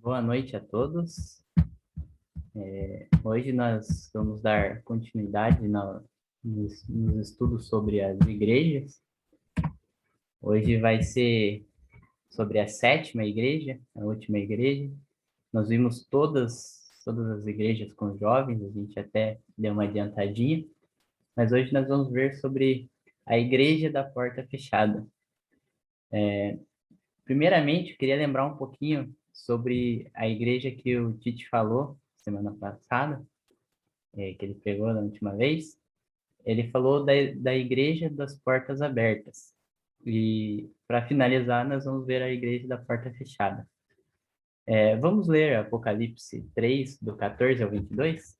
Boa noite a todos. Hoje nós vamos dar continuidade nos estudos sobre as igrejas. Hoje vai ser sobre a sétima igreja, a última igreja. Nós vimos todas as igrejas com jovens, a gente até deu uma adiantadinha, mas hoje nós vamos ver sobre a igreja da porta fechada. Primeiramente, eu queria lembrar um pouquinho sobre a igreja que o Tite falou semana passada, que ele pregou na última vez. Ele falou da igreja das portas abertas. E, para finalizar, nós vamos ver a igreja da porta fechada. Vamos ler Apocalipse 3, do 14 ao 22?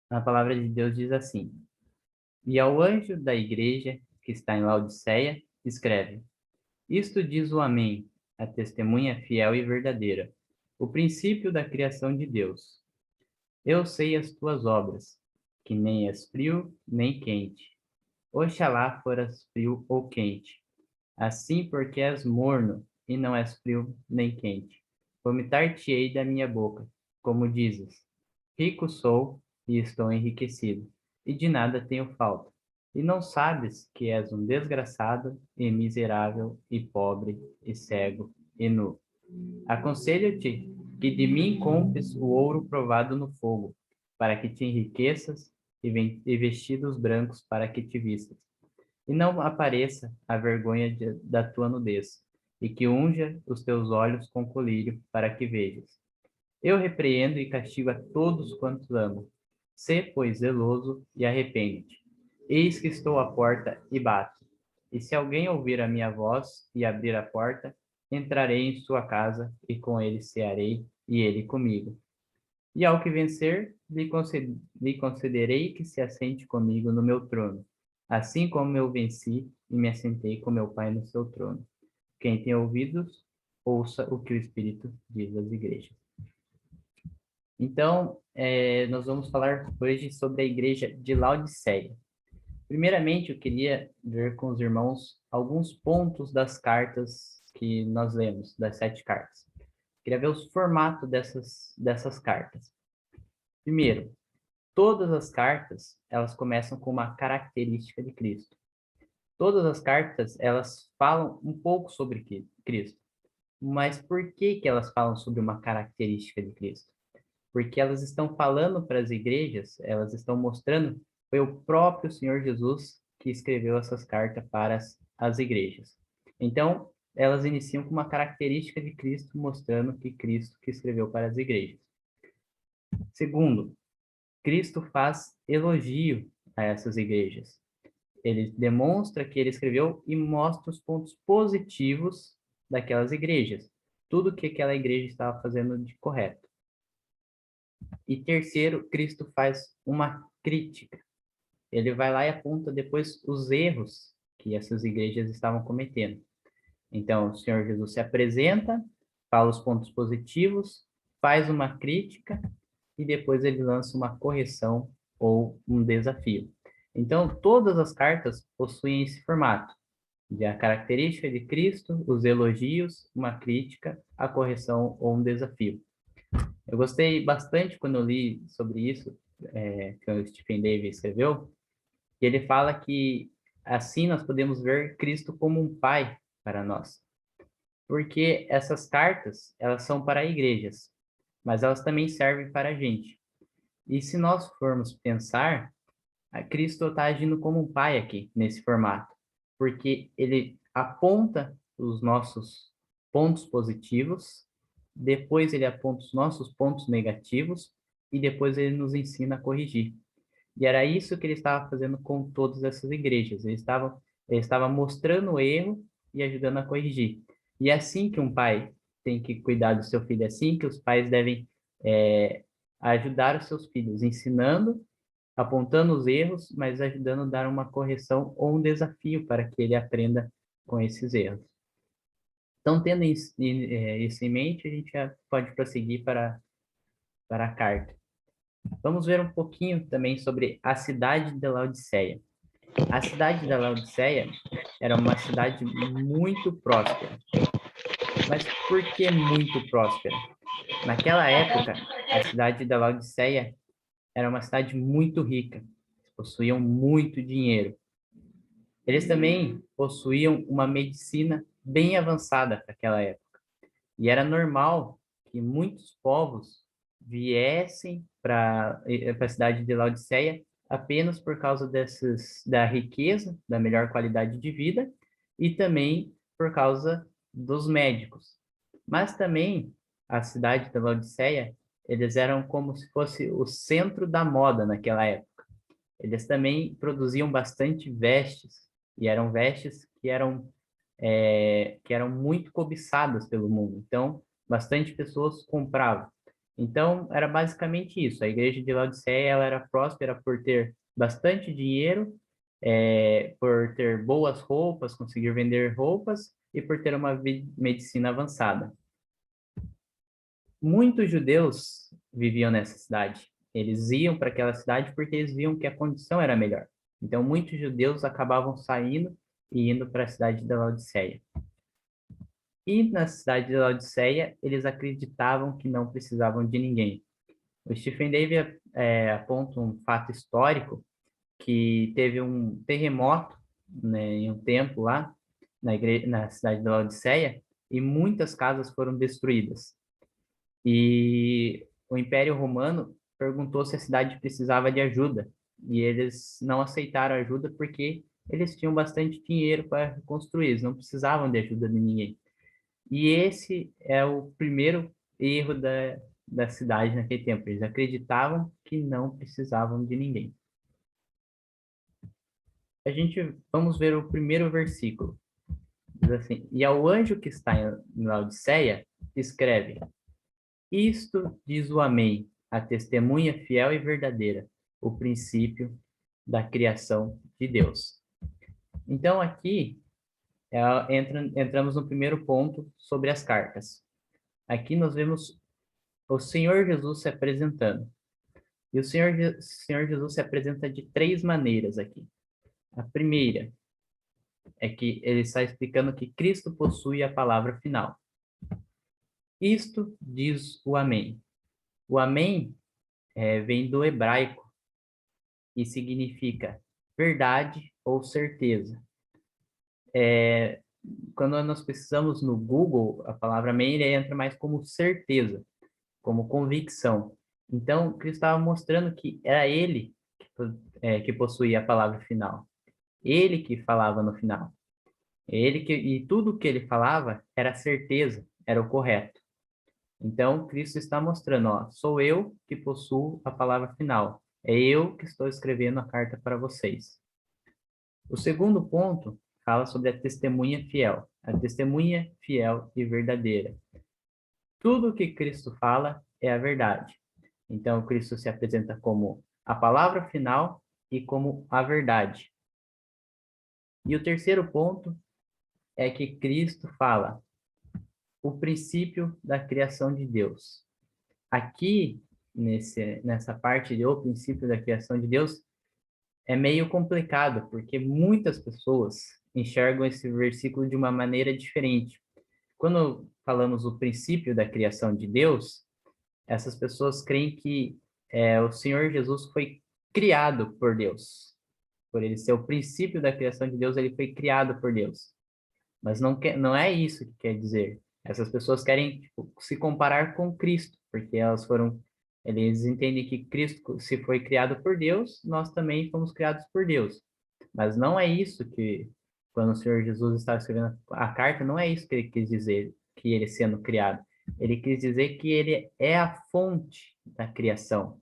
A palavra de Deus diz assim: E ao anjo da igreja que está em Laodiceia, escreve: Isto diz o Amém, a testemunha fiel e verdadeira, o princípio da criação de Deus. Eu sei as tuas obras, que nem és frio nem quente. Oxalá foras frio ou quente. Assim porque és morno e não és frio nem quente. Vomitar-te-ei da minha boca, como dizes. Rico sou e estou enriquecido, e de nada tenho falta. E não sabes que és um desgraçado e miserável e pobre e cego e nu. Aconselho-te que de mim compres o ouro provado no fogo, para que te enriqueças e vestidos brancos para que te vistas. E não apareça a vergonha da tua nudez, e que unja os teus olhos com colírio para que vejas. Eu repreendo e castigo a todos quantos amo. Sê, pois, zeloso e arrepende-te. Eis que estou à porta e bato. E se alguém ouvir a minha voz e abrir a porta, entrarei em sua casa e com ele cearei e ele comigo. E ao que vencer, lhe concederei que se assente comigo no meu trono, assim como eu venci e me assentei com meu Pai no seu trono. Quem tem ouvidos, ouça o que o Espírito diz às igrejas. Então, nós vamos falar hoje sobre a igreja de Laodiceia. Primeiramente, eu queria ver com os irmãos alguns pontos das cartas que nós lemos, das 7 cartas. Queria ver os formatos dessas cartas. Primeiro, todas as cartas, elas começam com uma característica de Cristo. Todas as cartas, elas falam um pouco sobre Cristo. Mas por que que elas falam sobre uma característica de Cristo? Porque elas estão falando para as igrejas, elas estão mostrando que foi o próprio Senhor Jesus que escreveu essas cartas para as igrejas. Então, elas iniciam com uma característica de Cristo, mostrando que Cristo que escreveu para as igrejas. Segundo, Cristo faz elogio a essas igrejas. Ele demonstra que ele escreveu e mostra os pontos positivos daquelas igrejas. Tudo que aquela igreja estava fazendo de correto. E terceiro, Cristo faz uma crítica. Ele vai lá e aponta depois os erros que essas igrejas estavam cometendo. Então, o Senhor Jesus se apresenta, fala os pontos positivos, faz uma crítica e depois ele lança uma correção ou um desafio. Então, todas as cartas possuem esse formato, de a característica de Cristo, os elogios, uma crítica, a correção ou um desafio. Eu gostei bastante quando eu li sobre isso, que o Stephen Davey escreveu, e ele fala que assim nós podemos ver Cristo como um pai para nós. Porque essas cartas, elas são para igrejas, mas elas também servem para a gente. E se nós formos pensar, a Cristo está agindo como um pai aqui, nesse formato, porque ele aponta os nossos pontos positivos, depois ele aponta os nossos pontos negativos, e depois ele nos ensina a corrigir. E era isso que ele estava fazendo com todas essas igrejas. Ele estava mostrando o erro e ajudando a corrigir. E é assim que um pai tem que cuidar do seu filho, é assim que os pais devem ajudar os seus filhos, ensinando, apontando os erros, mas ajudando a dar uma correção ou um desafio para que ele aprenda com esses erros. Então, tendo isso em mente, a gente já pode prosseguir para a carta. Vamos ver um pouquinho também sobre a cidade de Laodiceia. A cidade da Laodiceia, era uma cidade muito próspera. Mas por que muito próspera? Naquela época, a cidade da Laodiceia era uma cidade muito rica, possuíam muito dinheiro. Eles também possuíam uma medicina bem avançada para aquela época. E era normal que muitos povos viessem para a cidade de Laodiceia apenas por causa da riqueza, da melhor qualidade de vida e também por causa dos médicos. Mas também a cidade de Laodiceia, eles eram como se fosse o centro da moda naquela época. Eles também produziam bastante vestes e eram vestes que eram muito cobiçadas pelo mundo. Então, bastante pessoas compravam. Então, era basicamente isso. A igreja de Laodiceia, ela era próspera por ter bastante dinheiro, por ter boas roupas, conseguir vender roupas e por ter uma medicina avançada. Muitos judeus viviam nessa cidade. Eles iam para aquela cidade porque eles viam que a condição era melhor. Então, muitos judeus acabavam saindo e indo para a cidade da Laodiceia. E na cidade de Laodiceia, eles acreditavam que não precisavam de ninguém. O Stephen Davey aponta um fato histórico que teve um terremoto, né, em um templo lá na cidade de Laodiceia e muitas casas foram destruídas. E o Império Romano perguntou se a cidade precisava de ajuda e eles não aceitaram ajuda porque eles tinham bastante dinheiro para reconstruir, eles não precisavam de ajuda de ninguém. E esse é o primeiro erro da cidade naquele tempo. Eles acreditavam que não precisavam de ninguém. Vamos ver o primeiro versículo. Diz assim: E ao anjo que está em Laodiceia, escreve: Isto diz o Amém, a testemunha fiel e verdadeira, o princípio da criação de Deus. Então aqui entramos no primeiro ponto sobre as cartas. Aqui nós vemos o Senhor Jesus se apresentando. E o Senhor Jesus se apresenta de três maneiras aqui. A primeira é que ele está explicando que Cristo possui a palavra final. Isto diz o Amém. O Amém vem do hebraico e significa verdade ou certeza. Quando nós precisamos no Google, a palavra Amém ele entra mais como certeza, como convicção. Então, Cristo estava mostrando que era ele que possuía a palavra final. Ele que falava no final. E tudo que ele falava era certeza, era o correto. Então, Cristo está mostrando, ó, sou eu que possuo a palavra final. É eu que estou escrevendo a carta para vocês. O segundo ponto fala sobre a testemunha fiel. A testemunha fiel e verdadeira. Tudo que Cristo fala é a verdade. Então, Cristo se apresenta como a palavra final e como a verdade. E o terceiro ponto é que Cristo fala o princípio da criação de Deus. Aqui, nessa parte de o princípio da criação de Deus, é meio complicado, porque muitas pessoas enxergam esse versículo de uma maneira diferente. Quando falamos o princípio da criação de Deus, essas pessoas creem que o Senhor Jesus foi criado por Deus. Por ele ser o princípio da criação de Deus, ele foi criado por Deus. Mas não é isso que quer dizer. Essas pessoas querem tipo, se comparar com Cristo, porque eles entendem que Cristo, se foi criado por Deus, nós também fomos criados por Deus. Mas não é isso que, quando o Senhor Jesus estava escrevendo a carta, não é isso que ele quis dizer, que ele sendo criado. Ele quis dizer que ele é a fonte da criação.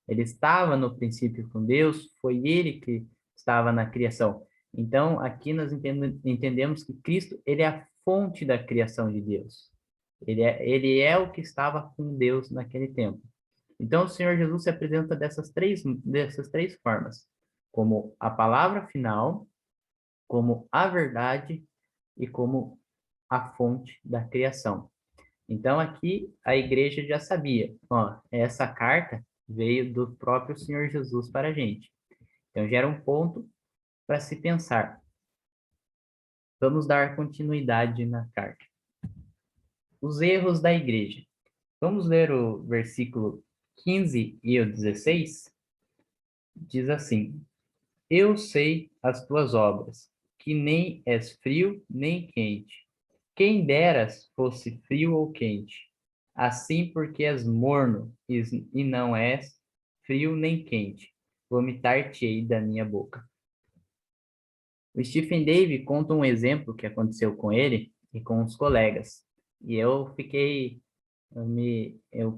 Ele estava no princípio com Deus, foi ele que estava na criação. Então, aqui nós entendemos que Cristo, ele é a fonte da criação de Deus. Ele é o que estava com Deus naquele tempo. Então, o Senhor Jesus se apresenta dessas três formas, como a palavra final, como a verdade e como a fonte da criação. Então, aqui a igreja já sabia, ó, essa carta veio do próprio Senhor Jesus para a gente. Então, já era um ponto para se pensar. Vamos dar continuidade na carta. Os erros da igreja. Vamos ler o versículo 15 e o 16? Diz assim: Eu sei as tuas obras, que nem és frio nem quente. Quem deras fosse frio ou quente. Assim porque és morno e não és frio nem quente. Vomitar-te-ei da minha boca. O Stephen Davey conta um exemplo que aconteceu com ele e com os colegas. E eu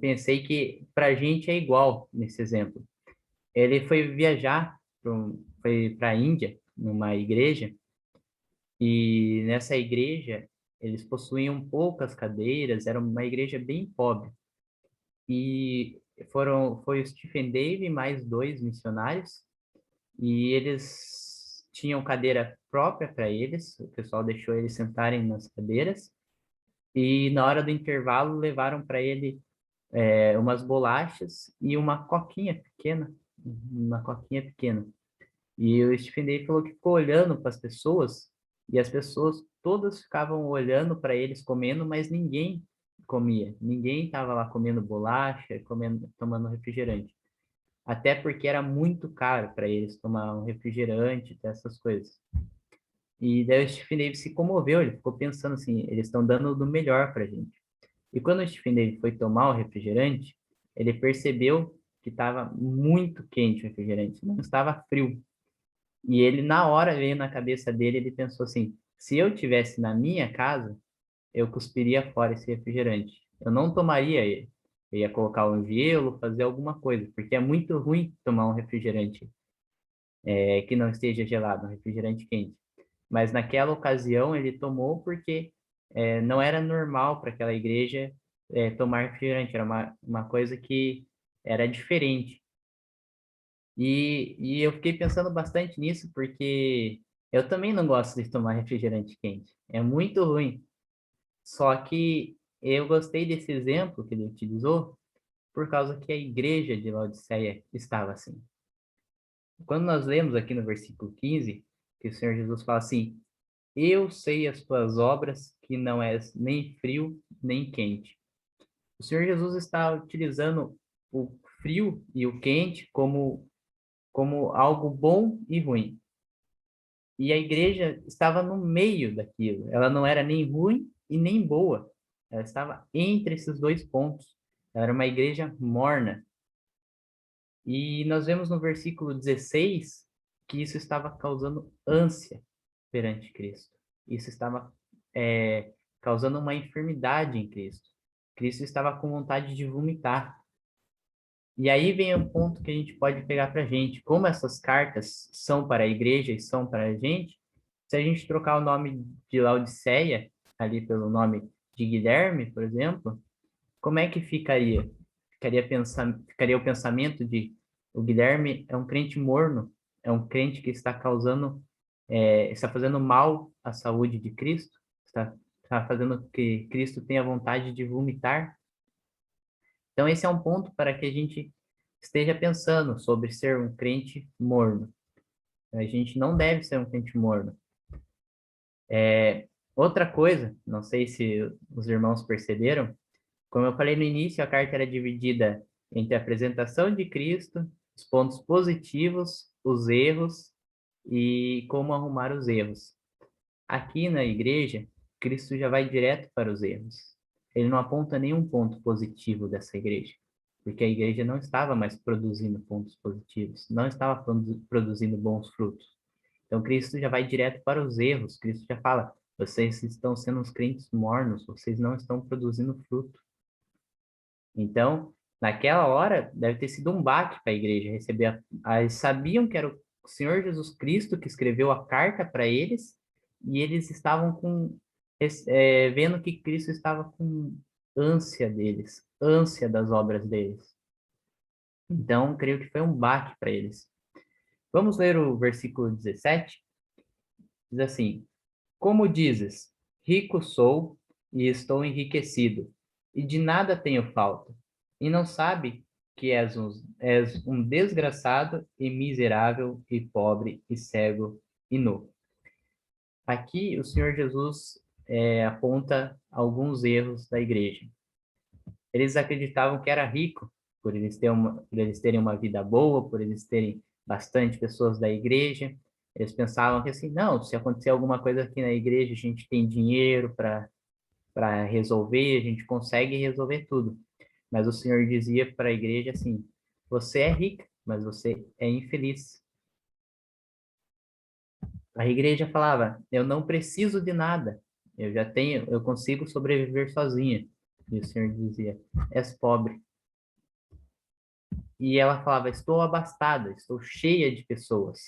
pensei que para a gente é igual nesse exemplo. Ele foi viajar, foi para a Índia, numa igreja, e nessa igreja eles possuíam poucas cadeiras, era uma igreja bem pobre. E foi o Stephen Davey mais dois missionários, e eles tinham cadeira própria para eles, o pessoal deixou eles sentarem nas cadeiras, e na hora do intervalo levaram para ele umas bolachas e uma coquinha pequena. E o Stephen Day falou que ficou olhando para as pessoas e as pessoas todas ficavam olhando para eles comendo, mas ninguém comia. Ninguém estava lá comendo bolacha, comendo, tomando refrigerante. Até porque era muito caro para eles tomar um refrigerante, essas coisas. E daí o Stephen Day se comoveu, ele ficou pensando assim, eles estão dando do melhor para a gente. E quando o Stephen Day foi tomar o refrigerante, ele percebeu que estava muito quente o refrigerante, não estava frio. E ele, na hora, veio na cabeça dele, ele pensou assim, se eu tivesse na minha casa, eu cuspiria fora esse refrigerante. Eu não tomaria ele. Eu ia colocar um gelo, fazer alguma coisa, porque é muito ruim tomar um refrigerante que não esteja gelado, um refrigerante quente. Mas naquela ocasião ele tomou porque não era normal para aquela igreja tomar refrigerante, era uma coisa que era diferente. E eu fiquei pensando bastante nisso porque eu também não gosto de tomar refrigerante quente. É muito ruim. Só que eu gostei desse exemplo que ele utilizou por causa que a igreja de Laodiceia estava assim. Quando nós lemos aqui no versículo 15, que o Senhor Jesus fala assim: Eu sei as tuas obras, que não és nem frio nem quente. O Senhor Jesus está utilizando o frio e o quente como algo bom e ruim. E a igreja estava no meio daquilo. Ela não era nem ruim e nem boa. Ela estava entre esses dois pontos. Ela era uma igreja morna. E nós vemos no versículo 16 que isso estava causando ânsia perante Cristo. Isso estava causando uma enfermidade em Cristo. Cristo estava com vontade de vomitar. E aí vem um ponto que a gente pode pegar para a gente. Como essas cartas são para a igreja e são para a gente, se a gente trocar o nome de Laodiceia ali pelo nome de Guilherme, por exemplo, como é que ficaria? Ficaria o pensamento de o Guilherme é um crente morno, é um crente que está está fazendo mal à saúde de Cristo, está fazendo que Cristo tenha vontade de vomitar. Então, esse é um ponto para que a gente esteja pensando sobre ser um crente morno. A gente não deve ser um crente morno. Outra coisa, não sei se os irmãos perceberam, como eu falei no início, a carta era dividida entre a apresentação de Cristo, os pontos positivos, os erros e como arrumar os erros. Aqui na igreja, Cristo já vai direto para os erros. Ele não aponta nenhum ponto positivo dessa igreja, porque a igreja não estava mais produzindo pontos positivos, não estava produzindo bons frutos. Então, Cristo já vai direto para os erros. Cristo já fala: vocês estão sendo uns crentes mornos, vocês não estão produzindo fruto. Então, naquela hora, deve ter sido um baque para a igreja receber. Eles sabiam que era o Senhor Jesus Cristo que escreveu a carta para eles, e eles estavam vendo que Cristo estava com ânsia deles, ânsia das obras deles. Então, creio que foi um baque para eles. Vamos ler o versículo 17? Diz assim: Como dizes, rico sou e estou enriquecido, e de nada tenho falta, e não sabe que és um desgraçado e miserável e pobre e cego e nu. Aqui o Senhor Jesus aponta alguns erros da igreja. Eles acreditavam que era rico, por eles terem uma vida boa, por eles terem bastante pessoas da igreja. Eles pensavam que assim, não, se acontecer alguma coisa aqui na igreja, a gente tem dinheiro para resolver, a gente consegue resolver tudo. Mas o Senhor dizia para a igreja assim: você é rica, mas você é infeliz. A igreja falava: eu não preciso de nada, eu consigo sobreviver sozinha. E o Senhor dizia: és pobre. E ela falava: estou abastada, estou cheia de pessoas.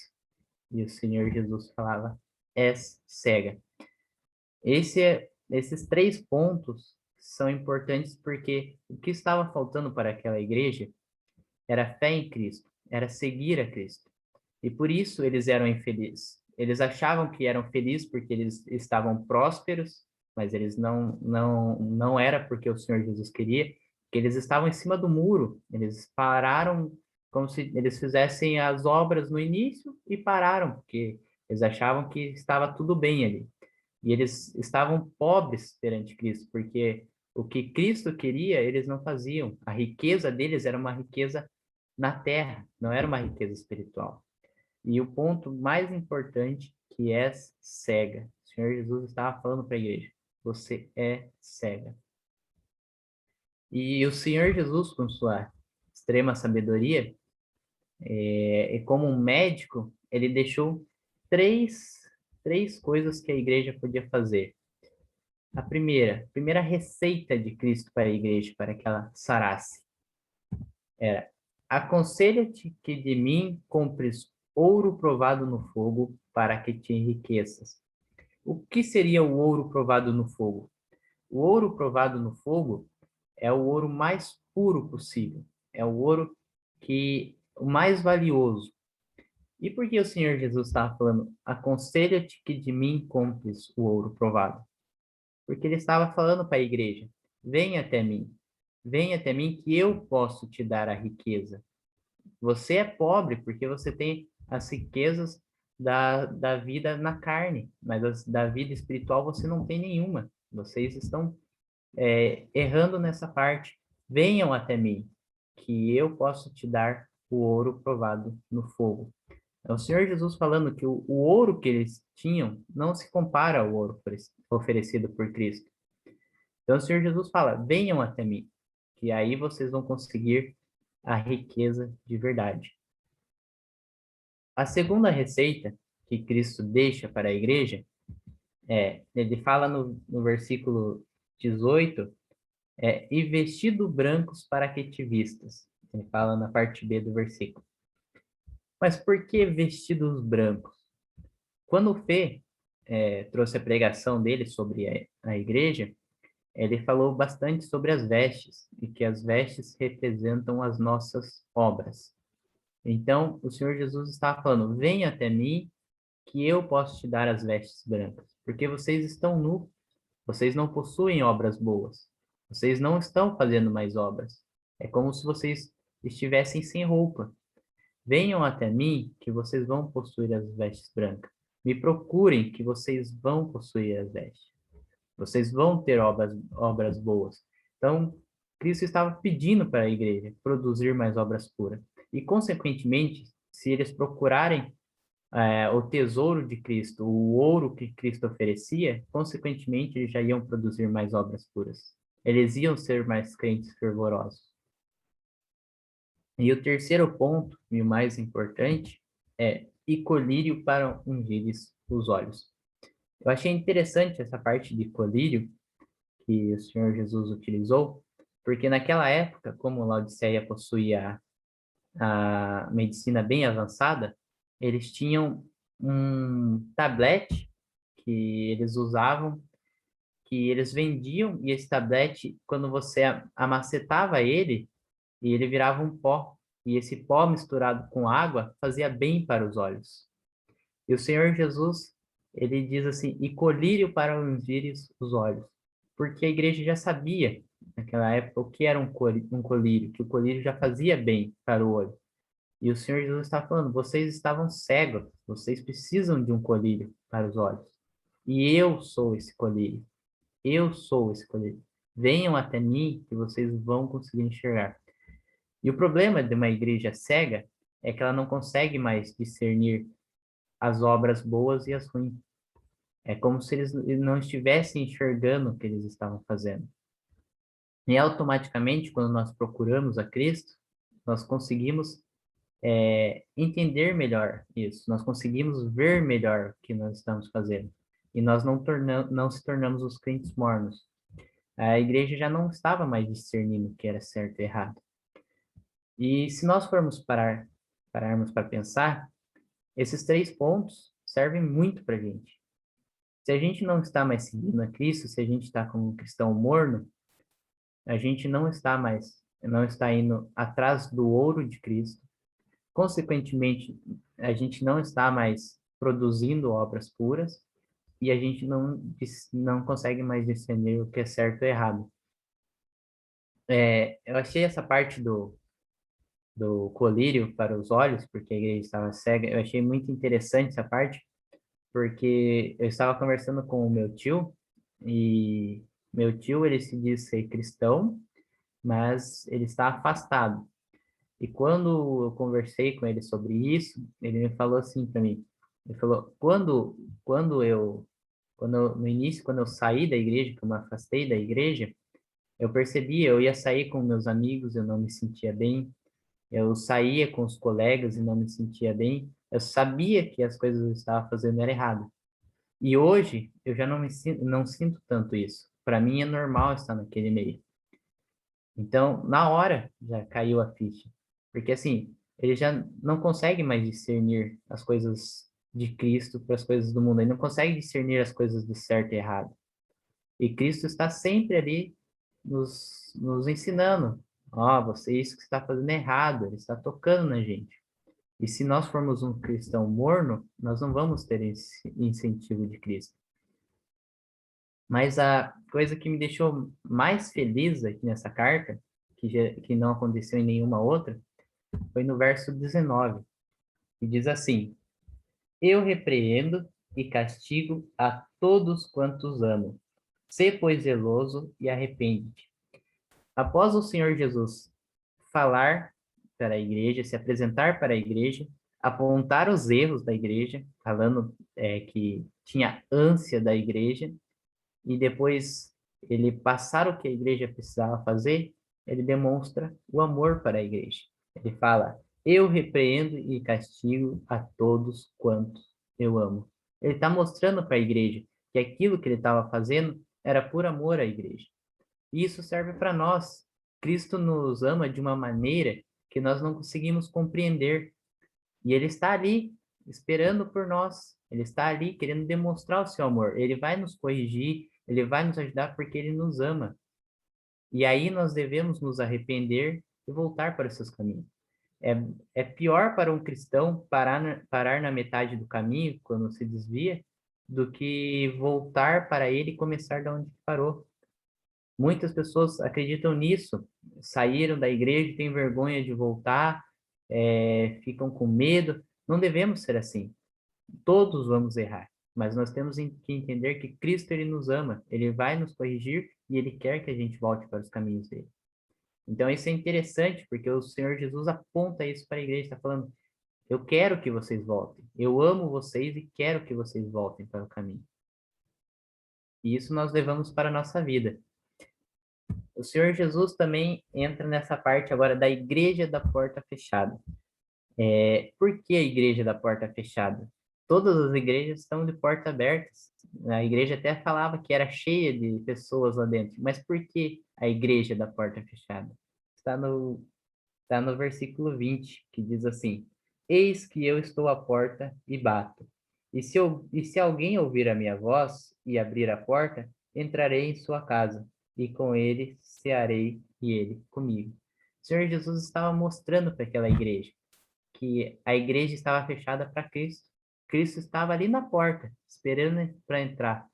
E o Senhor Jesus falava: és cega. Esses três pontos são importantes porque o que estava faltando para aquela igreja era fé em Cristo, era seguir a Cristo. E por isso eles eram infelizes. Eles achavam que eram felizes porque eles estavam prósperos, mas eles não era porque o Senhor Jesus queria, que eles estavam em cima do muro. Eles pararam como se eles fizessem as obras no início e pararam, porque eles achavam que estava tudo bem ali. E eles estavam pobres perante Cristo, porque o que Cristo queria, eles não faziam. A riqueza deles era uma riqueza na terra, não era uma riqueza espiritual. E o ponto mais importante, que é cega. O Senhor Jesus estava falando para a igreja: você é cega. E o Senhor Jesus, com sua extrema sabedoria, e como um médico, ele deixou três coisas que a igreja podia fazer. A primeira receita de Cristo para a igreja, para que ela sarasse, era: aconselha-te que de mim compres ouro provado no fogo para que te enriqueças. O que seria o ouro provado no fogo? O ouro provado no fogo é o ouro mais puro possível. É o ouro o mais valioso. E por que o Senhor Jesus estava falando: aconselha-te que de mim compres o ouro provado? Porque ele estava falando para a igreja: venha até mim que eu posso te dar a riqueza. Você é pobre porque você tem as riquezas da vida na carne, mas da vida espiritual você não tem nenhuma. Vocês estão errando nessa parte. Venham até mim, que eu posso te dar o ouro provado no fogo. É o Senhor Jesus falando que o ouro que eles tinham não se compara ao ouro oferecido por Cristo. Então o Senhor Jesus fala: venham até mim, que aí vocês vão conseguir a riqueza de verdade. A segunda receita que Cristo deixa para a igreja ele fala no versículo 18, e vestido brancos para que te vistas. Ele fala na parte B do versículo. Mas por que vestidos brancos? Quando o Fê trouxe a pregação dele sobre a igreja, ele falou bastante sobre as vestes, e que as vestes representam as nossas obras. Então, o Senhor Jesus estava falando: venha até mim, que eu posso te dar as vestes brancas, porque vocês estão nus, vocês não possuem obras boas, vocês não estão fazendo mais obras. É como se vocês estivessem sem roupa. Venham até mim, que vocês vão possuir as vestes brancas. Me procurem, que vocês vão possuir as vestes. Vocês vão ter obras boas. Então, Cristo estava pedindo para a igreja produzir mais obras puras. E, consequentemente, se eles procurarem o tesouro de Cristo, o ouro que Cristo oferecia, consequentemente, eles já iam produzir mais obras puras. Eles iam ser mais crentes fervorosos. E o terceiro ponto, e o mais importante, e colírio para ungires os olhos. Eu achei interessante essa parte de colírio que o Senhor Jesus utilizou, porque naquela época, como Laodiceia possuía a medicina bem avançada, eles tinham um tablete que eles usavam, que eles vendiam, e esse tablete, quando você amacetava ele, e ele virava um pó, e esse pó misturado com água fazia bem para os olhos. E o Senhor Jesus, ele diz assim: e colírio para ungires os olhos. Porque a igreja já sabia, naquela época, o que era um colírio, que o colírio já fazia bem para o olho. E o Senhor Jesus está falando: vocês estavam cegos, vocês precisam de um colírio para os olhos. E eu sou esse colírio. Eu sou esse colírio. Venham até mim que vocês vão conseguir enxergar. E o problema de uma igreja cega é que ela não consegue mais discernir as obras boas e as ruins. É como se eles não estivessem enxergando o que eles estavam fazendo. E automaticamente, quando nós procuramos a Cristo, nós conseguimos entender melhor isso, nós conseguimos ver melhor o que nós estamos fazendo. E nós não se tornamos os crentes mornos. A igreja já não estava mais discernindo o que era certo e errado. E se nós pararmos para pensar, esses três pontos servem muito para a gente. Se a gente não está mais seguindo a Cristo, se a gente está como um cristão morno, a gente não está indo atrás do ouro de Cristo. Consequentemente, a gente não está mais produzindo obras puras e a gente não consegue mais discernir o que é certo e errado. Eu achei essa parte do colírio para os olhos, porque a igreja estava cega, eu achei muito interessante essa parte, porque eu estava conversando com o meu tio, e meu tio, ele se diz ser cristão, mas ele está afastado. E quando eu conversei com ele sobre isso, ele me falou assim para mim, ele falou, no início, quando eu saí da igreja, que eu me afastei da igreja, eu percebi, eu ia sair com meus amigos, eu não me sentia bem, eu saía com os colegas e não me sentia bem, eu sabia que as coisas que eu estava fazendo era errado. E hoje, eu já não sinto tanto isso. Para mim é normal estar naquele meio. Então, na hora, já caiu a ficha. Porque assim, ele já não consegue mais discernir as coisas de Cristo para as coisas do mundo. Ele não consegue discernir as coisas do certo e errado. E Cristo está sempre ali nos ensinando. Ó, você, isso que está fazendo é errado. Ele está tocando na gente. E se nós formos um cristão morno, nós não vamos ter esse incentivo de Cristo. Mas a coisa que me deixou mais feliz aqui nessa carta, que não aconteceu em nenhuma outra, foi no verso 19, que diz assim: Eu repreendo e castigo a todos quantos amo. Sê, pois, zeloso e arrepende-te. Após o Senhor Jesus falar para a igreja, se apresentar para a igreja, apontar os erros da igreja, falando que tinha ânsia da igreja, e depois ele passar o que a igreja precisava fazer, ele demonstra o amor para a igreja. Ele fala: Eu repreendo e castigo a todos quantos eu amo. Ele está mostrando para a igreja que aquilo que ele estava fazendo era por amor à igreja. E isso serve para nós. Cristo nos ama de uma maneira que nós não conseguimos compreender. E ele está ali esperando por nós. Ele está ali querendo demonstrar o seu amor. Ele vai nos corrigir, ele vai nos ajudar porque ele nos ama. E aí nós devemos nos arrepender e voltar para os seus caminhos. É, é pior para um cristão parar na metade do caminho, quando se desvia, do que voltar para ele e começar de onde parou. Muitas pessoas acreditam nisso, saíram da igreja, têm vergonha de voltar, ficam com medo. Não devemos ser assim. Todos vamos errar, mas nós temos que entender que Cristo ele nos ama, ele vai nos corrigir e ele quer que a gente volte para os caminhos dele. Então isso é interessante, porque o Senhor Jesus aponta isso para a igreja, está falando: eu quero que vocês voltem, eu amo vocês e quero que vocês voltem para o caminho. E isso nós levamos para a nossa vida. O Senhor Jesus também entra nessa parte agora da igreja da porta fechada. Por que a igreja da porta fechada? Todas as igrejas estão de porta abertas. A igreja até falava que era cheia de pessoas lá dentro. Mas por que a igreja da porta fechada? Está no, está no versículo 20, que diz assim: Eis que eu estou à porta e bato. E se alguém ouvir a minha voz e abrir a porta, entrarei em sua casa, e com ele cearei e ele comigo. O Senhor Jesus estava mostrando para aquela igreja que a igreja estava fechada para Cristo. Cristo estava ali na porta, esperando para entrar.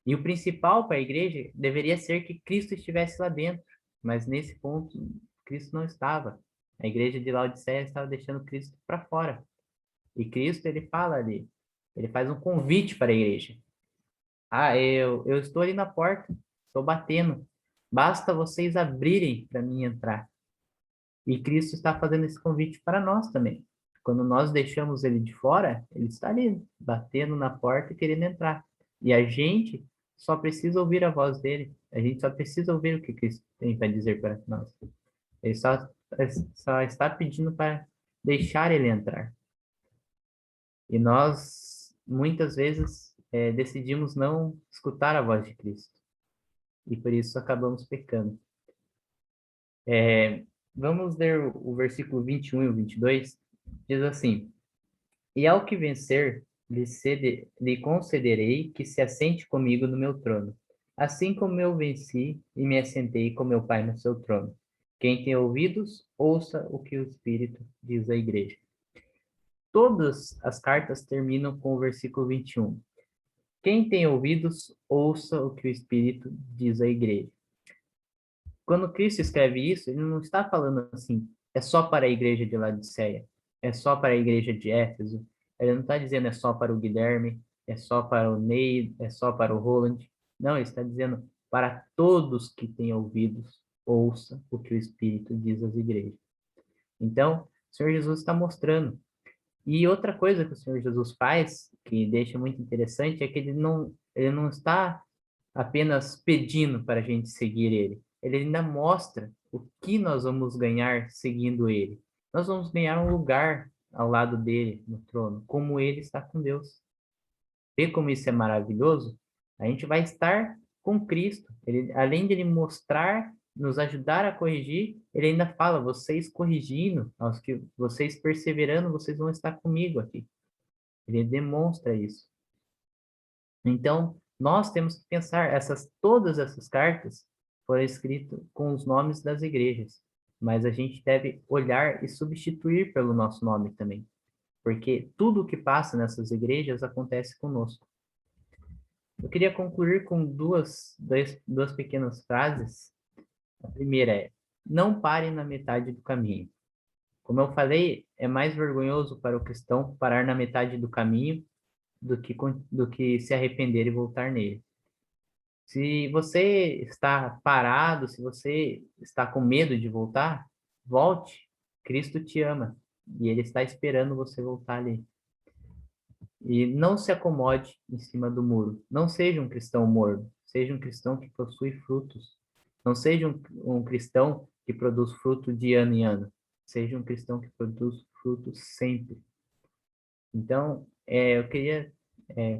E o principal para a igreja deveria ser que Cristo estivesse lá dentro, mas nesse ponto, Cristo não estava. A igreja de Laodiceia estava deixando Cristo para fora. E Cristo, ele fala ali, ele faz um convite para a igreja. Ah, eu estou ali na porta, estou batendo. Basta vocês abrirem para mim entrar. E Cristo está fazendo esse convite para nós também. Quando nós deixamos ele de fora, ele está ali, batendo na porta e querendo entrar. E a gente só precisa ouvir a voz dele. A gente só precisa ouvir o que Cristo tem para dizer para nós. Ele só está pedindo para deixar ele entrar. E nós, muitas vezes, decidimos não escutar a voz de Cristo. E por isso acabamos pecando. Vamos ler o versículo 21 e o 22. Diz assim: E ao que vencer, lhe concederei que se assente comigo no meu trono, assim como eu venci e me assentei com meu Pai no seu trono. Quem tem ouvidos, ouça o que o Espírito diz à igreja. Todas as cartas terminam com o versículo 21. Quem tem ouvidos, ouça o que o Espírito diz à igreja. Quando Cristo escreve isso, ele não está falando assim, é só para a igreja de Laodiceia, é só para a igreja de Éfeso, ele não está dizendo é só para o Guilherme, é só para o Ney, é só para o Roland. Não, ele está dizendo para todos que têm ouvidos, ouça o que o Espírito diz às igrejas. Então, o Senhor Jesus está mostrando. E outra coisa que o Senhor Jesus faz, que deixa muito interessante, é que ele não está apenas pedindo para a gente seguir ele. Ele ainda mostra o que nós vamos ganhar seguindo ele. Nós vamos ganhar um lugar ao lado dele no trono, como ele está com Deus. Vê como isso é maravilhoso? A gente vai estar com Cristo. Ele, além de ele mostrar, nos ajudar a corrigir, ele ainda fala: vocês corrigindo, aos que vocês perseverando, vocês vão estar comigo aqui. Ele demonstra isso. Então, nós temos que pensar, todas essas cartas foram escritas com os nomes das igrejas, mas a gente deve olhar e substituir pelo nosso nome também, porque tudo o que passa nessas igrejas acontece conosco. Eu queria concluir com duas pequenas frases. A primeira é: não pare na metade do caminho. Como eu falei, é mais vergonhoso para o cristão parar na metade do caminho do que se arrepender e voltar nele. Se você está parado, se você está com medo de voltar, volte. Cristo te ama e ele está esperando você voltar ali. E não se acomode em cima do muro. Não seja um cristão morno. Seja um cristão que possui frutos. Não seja um cristão que produz fruto de ano em ano. Seja um cristão que produz frutos sempre. Então, eu queria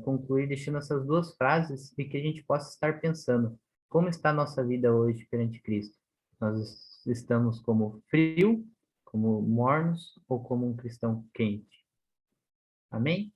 concluir deixando essas duas frases e que a gente possa estar pensando como está a nossa vida hoje perante Cristo. Nós estamos como frio, como mornos ou como um cristão quente. Amém?